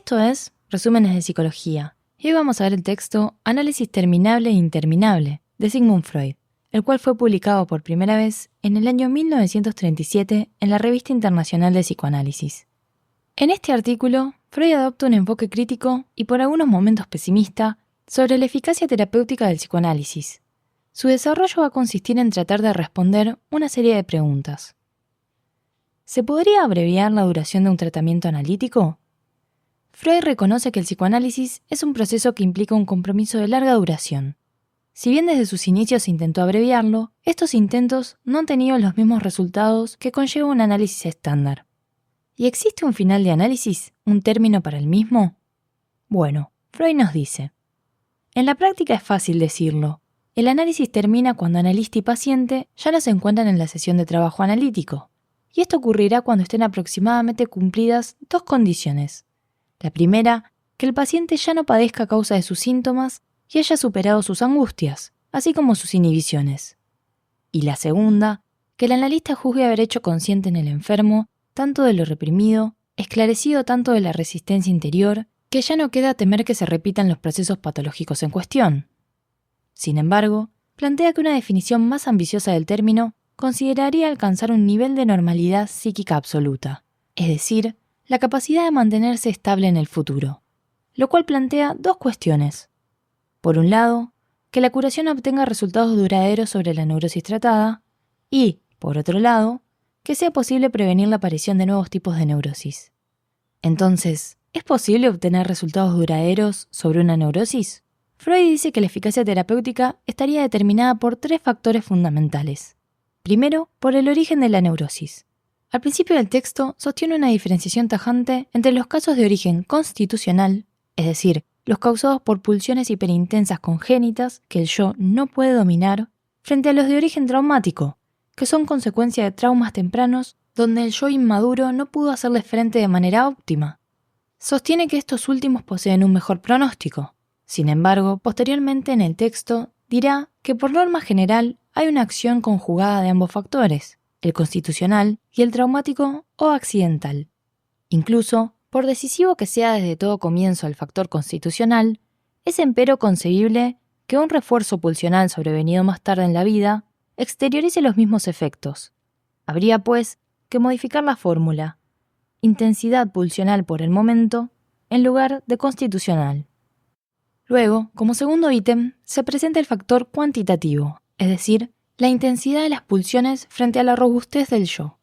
Esto es Resúmenes de Psicología, y hoy vamos a ver el texto Análisis terminable e interminable, de Sigmund Freud, el cual fue publicado por primera vez en el año 1937 en la Revista Internacional de Psicoanálisis. En este artículo, Freud adopta un enfoque crítico y por algunos momentos pesimista sobre la eficacia terapéutica del psicoanálisis. Su desarrollo va a consistir en tratar de responder una serie de preguntas. ¿Se podría abreviar la duración de un tratamiento analítico? Freud reconoce que el psicoanálisis es un proceso que implica un compromiso de larga duración. Si bien desde sus inicios se intentó abreviarlo, estos intentos no han tenido los mismos resultados que conlleva un análisis estándar. ¿Y existe un final de análisis, un término para el mismo? Bueno, Freud nos dice: en la práctica es fácil decirlo. El análisis termina cuando analista y paciente ya no se encuentran en la sesión de trabajo analítico. Y esto ocurrirá cuando estén aproximadamente cumplidas dos condiciones. La primera, que el paciente ya no padezca a causa de sus síntomas y haya superado sus angustias, así como sus inhibiciones. Y la segunda, que el analista juzgue haber hecho consciente en el enfermo tanto de lo reprimido, esclarecido tanto de la resistencia interior, que ya no queda temer que se repitan los procesos patológicos en cuestión. Sin embargo, plantea que una definición más ambiciosa del término consideraría alcanzar un nivel de normalidad psíquica absoluta, es decir, la capacidad de mantenerse estable en el futuro, lo cual plantea dos cuestiones. Por un lado, que la curación obtenga resultados duraderos sobre la neurosis tratada y, por otro lado, que sea posible prevenir la aparición de nuevos tipos de neurosis. Entonces, ¿es posible obtener resultados duraderos sobre una neurosis? Freud dice que la eficacia terapéutica estaría determinada por tres factores fundamentales. Primero, por el origen de la neurosis. Al principio del texto sostiene una diferenciación tajante entre los casos de origen constitucional, es decir, los causados por pulsiones hiperintensas congénitas que el yo no puede dominar, frente a los de origen traumático, que son consecuencia de traumas tempranos donde el yo inmaduro no pudo hacerles frente de manera óptima. Sostiene que estos últimos poseen un mejor pronóstico. Sin embargo, posteriormente en el texto dirá que por norma general hay una acción conjugada de ambos factores, el constitucional y el traumático o accidental. Incluso, por decisivo que sea desde todo comienzo el factor constitucional, es empero concebible que un refuerzo pulsional sobrevenido más tarde en la vida exteriorice los mismos efectos. Habría, pues, que modificar la fórmula, intensidad pulsional por el momento, en lugar de constitucional. Luego, como segundo ítem, se presenta el factor cuantitativo, es decir, la intensidad de las pulsiones frente a la robustez del yo.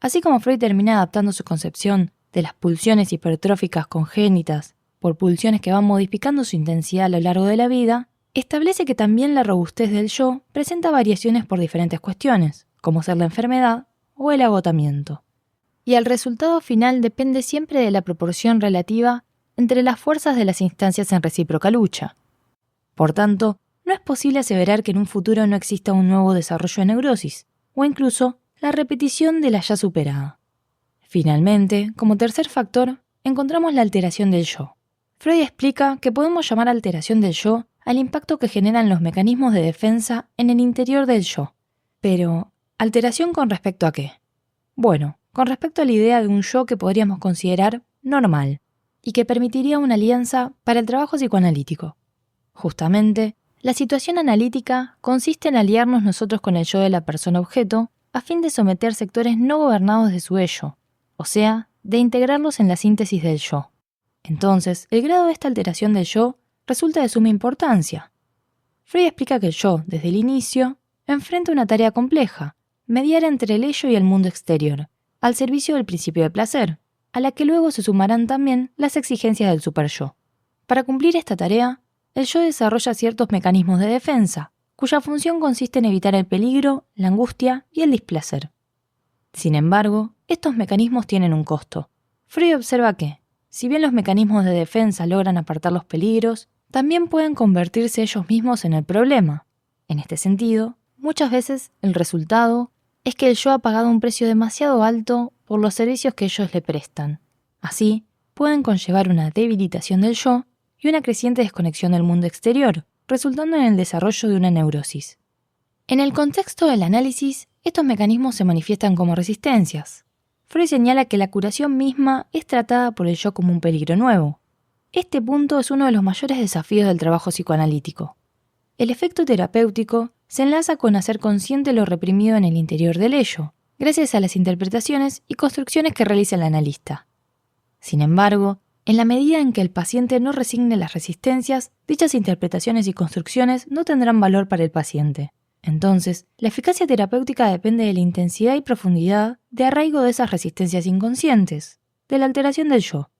Así como Freud termina adaptando su concepción de las pulsiones hipertróficas congénitas por pulsiones que van modificando su intensidad a lo largo de la vida, establece que también la robustez del yo presenta variaciones por diferentes cuestiones, como ser la enfermedad o el agotamiento. Y el resultado final depende siempre de la proporción relativa entre las fuerzas de las instancias en recíproca lucha. Por tanto, no es posible aseverar que en un futuro no exista un nuevo desarrollo de neurosis, o incluso la repetición de la ya superada. Finalmente, como tercer factor, encontramos la alteración del yo. Freud explica que podemos llamar alteración del yo al impacto que generan los mecanismos de defensa en el interior del yo. Pero, ¿alteración con respecto a qué? Bueno, con respecto a la idea de un yo que podríamos considerar normal, y que permitiría una alianza para el trabajo psicoanalítico. Justamente, la situación analítica consiste en aliarnos nosotros con el yo de la persona objeto a fin de someter sectores no gobernados de su ello, o sea, de integrarlos en la síntesis del yo. Entonces, el grado de esta alteración del yo resulta de suma importancia. Freud explica que el yo, desde el inicio, enfrenta una tarea compleja, mediar entre el ello y el mundo exterior, al servicio del principio de placer, a la que luego se sumarán también las exigencias del superyo. Para cumplir esta tarea, el yo desarrolla ciertos mecanismos de defensa, cuya función consiste en evitar el peligro, la angustia y el displacer. Sin embargo, estos mecanismos tienen un costo. Freud observa que, si bien los mecanismos de defensa logran apartar los peligros, también pueden convertirse ellos mismos en el problema. En este sentido, muchas veces el resultado es que el yo ha pagado un precio demasiado alto por los servicios que ellos le prestan. Así, pueden conllevar una debilitación del yo y una creciente desconexión del mundo exterior, resultando en el desarrollo de una neurosis. En el contexto del análisis, estos mecanismos se manifiestan como resistencias. Freud señala que la curación misma es tratada por el yo como un peligro nuevo. Este punto es uno de los mayores desafíos del trabajo psicoanalítico. El efecto terapéutico se enlaza con hacer consciente lo reprimido en el interior del ello, gracias a las interpretaciones y construcciones que realiza el analista. Sin embargo, en la medida en que el paciente no resigne las resistencias, dichas interpretaciones y construcciones no tendrán valor para el paciente. Entonces, la eficacia terapéutica depende de la intensidad y profundidad de arraigo de esas resistencias inconscientes, de la alteración del yo.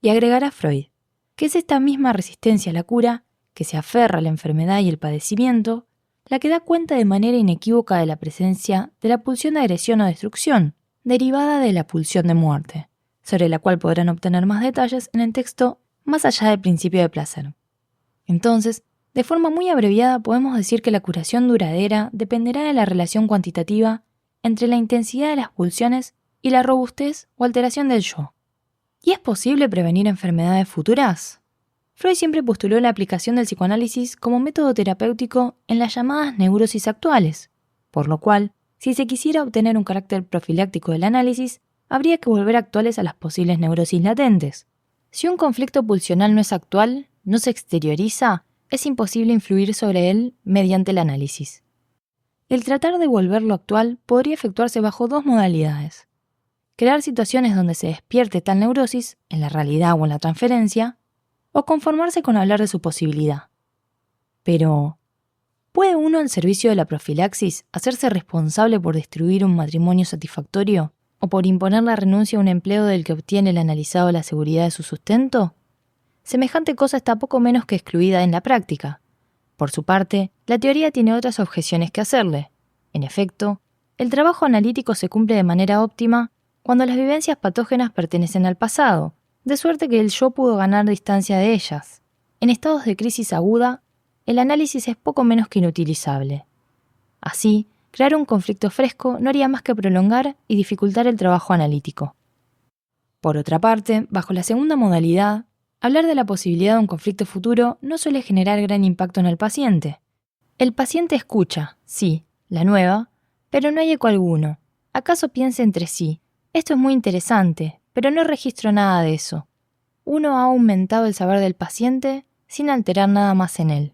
Y agregará Freud, que es esta misma resistencia a la cura, que se aferra a la enfermedad y el padecimiento, la que da cuenta de manera inequívoca de la presencia de la pulsión de agresión o destrucción, derivada de la pulsión de muerte, sobre la cual podrán obtener más detalles en el texto Más allá del principio de placer. Entonces, de forma muy abreviada podemos decir que la curación duradera dependerá de la relación cuantitativa entre la intensidad de las pulsiones y la robustez o alteración del yo. ¿Y es posible prevenir enfermedades futuras? Freud siempre postuló la aplicación del psicoanálisis como método terapéutico en las llamadas neurosis actuales, por lo cual, si se quisiera obtener un carácter profiláctico del análisis, habría que volver actuales a las posibles neurosis latentes. Si un conflicto pulsional no es actual, no se exterioriza, es imposible influir sobre él mediante el análisis. El tratar de volverlo actual podría efectuarse bajo dos modalidades. Crear situaciones donde se despierte tal neurosis, en la realidad o en la transferencia, o conformarse con hablar de su posibilidad. Pero, ¿puede uno al servicio de la profilaxis hacerse responsable por destruir un matrimonio satisfactorio o por imponer la renuncia a un empleo del que obtiene el analizado la seguridad de su sustento? Semejante cosa está poco menos que excluida en la práctica. Por su parte, la teoría tiene otras objeciones que hacerle. En efecto, el trabajo analítico se cumple de manera óptima cuando las vivencias patógenas pertenecen al pasado, de suerte que el yo pudo ganar distancia de ellas. En estados de crisis aguda, el análisis es poco menos que inutilizable. Así, crear un conflicto fresco no haría más que prolongar y dificultar el trabajo analítico. Por otra parte, bajo la segunda modalidad, hablar de la posibilidad de un conflicto futuro no suele generar gran impacto en el paciente. El paciente escucha, sí, la nueva, pero no hay eco alguno. ¿Acaso piensa entre sí? Esto es muy interesante, pero no registro nada de eso. Uno ha aumentado el saber del paciente sin alterar nada más en él.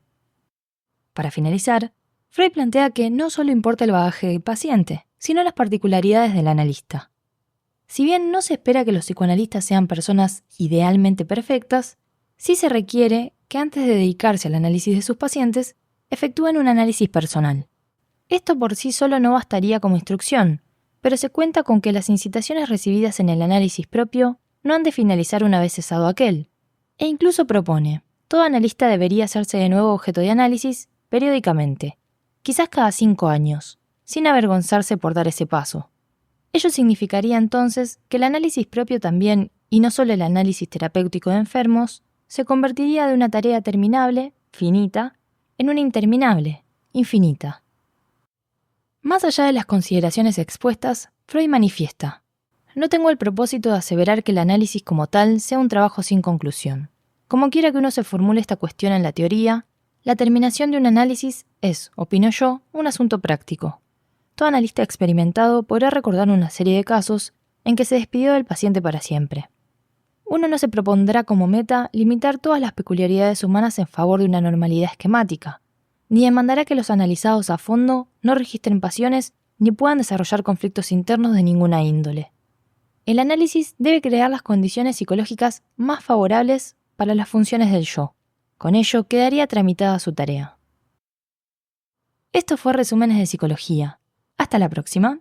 Para finalizar, Freud plantea que no solo importa el bagaje del paciente, sino las particularidades del analista. Si bien no se espera que los psicoanalistas sean personas idealmente perfectas, sí se requiere que antes de dedicarse al análisis de sus pacientes, efectúen un análisis personal. Esto por sí solo no bastaría como instrucción, pero se cuenta con que las incitaciones recibidas en el análisis propio no han de finalizar una vez cesado aquel, e incluso propone, todo analista debería hacerse de nuevo objeto de análisis periódicamente, quizás cada 5 años, sin avergonzarse por dar ese paso. Ello significaría entonces que el análisis propio también, y no solo el análisis terapéutico de enfermos, se convertiría de una tarea terminable, finita, en una interminable, infinita. Más allá de las consideraciones expuestas, Freud manifiesta: no tengo el propósito de aseverar que el análisis como tal sea un trabajo sin conclusión. Como quiera que uno se formule esta cuestión en la teoría, la terminación de un análisis es, opino yo, un asunto práctico. Todo analista experimentado podrá recordar una serie de casos en que se despidió del paciente para siempre. Uno no se propondrá como meta limitar todas las peculiaridades humanas en favor de una normalidad esquemática, ni demandará que los analizados a fondo no registren pasiones ni puedan desarrollar conflictos internos de ninguna índole. El análisis debe crear las condiciones psicológicas más favorables para las funciones del yo. Con ello quedaría tramitada su tarea. Esto fue Resúmenes de Psicología. Hasta la próxima.